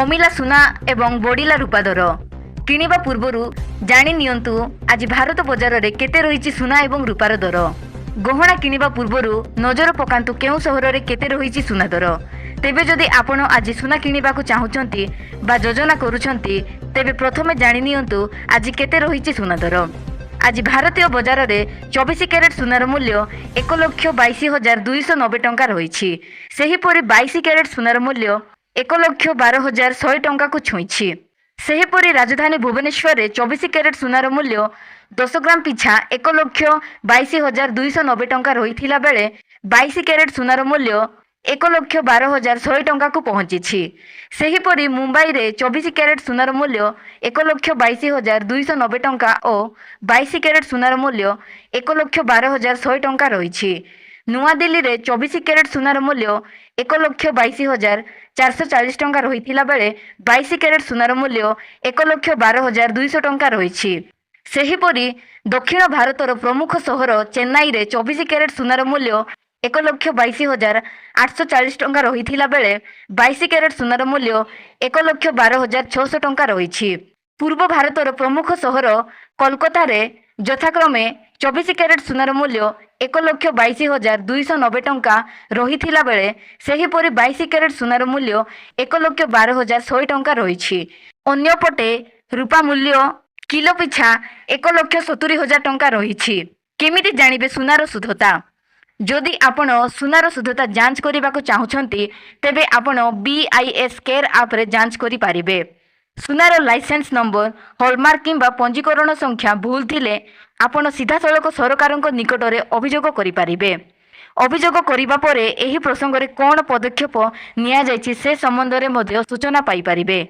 कमिला सुना एवं बढ़िला रूपा दर किणवा पूर्वर जाणी नियंतु आज भारत बजार में केते रही सुना एवं रूपार दर। गहना किणवा पूर्वर नजर पकांतु केउ सहर में केते रही सुना दर। तेबे जदि आपण आज सुना किणवा चाहूँगी बा योजना करुछंती तेबे प्रथमे जाणी नियंतु आज केते रही सुना दर। आज भारतीय बजार में 24 कैरेट सुनार मूल्य 1,22,290 टंका रही। सेहीपरि 22 कैरेट सुनार मूल्य 1,12,100 टंका को छुईछि। सेहीपरि राजधानी भुवनेश्वर में 24 कैरेट सुनार मूल्य 10 ग्राम पिछा 1,22,290 टंका रही बेले 22 कैरेट सुनार मूल्य 1,12,100 टंका को पहुंची। सेहीपरि मुंबई रे 24 कैरेट सुनार मूल्य 1,22,290 टंका और 22 कैरेट सुनार मूल्य 1,12,100 टंका रही। नुआदिल्ली रे 24 कैरेट सुनार मूल्य 1,22,440 टंका रही बेले 22 कैरेट सुनार मूल्य 1,12,200 टंका रही। सेहीपरि दक्षिण भारतर प्रमुख सहर चेन्नई रे 24 कैरेट सुनार मूल्य 1,22,840 टंका रही बेले 22 कैरेट सुनार मूल्य 1,12,600 टंका रही। पूर्व भारतर प्रमुख सहर कोलकाता रे यथाक्रमे 24 कैरेट सुनार मूल्य 1,22,290 टंका रही बेले सेहीपरि 22 कैरेट सुनार मूल्य 1,12,100 टंका रही। अन्यपटे रूपा मूल्य किलो पिछा 1,70,000 टंका रही। केमिति जानिबे सुनार शुद्धता? जदि आपण सुनार शुद्धता जांच करने को चाहूँगी तेबे आपण BIS केयर आप रे जांच करि पारिबे। सुनार लाइसेंस नंबर हॉलमार्क किंबा पंजीकरण संख्या भूल थिले आपण सीधा सड़क सरकार निकट में अभियोग करि पारिबे। अभियोग करिबा परे एही प्रसंग रे कोन पदक्षेप निया जायछि से संबंध में सूचना पाई पारिबे।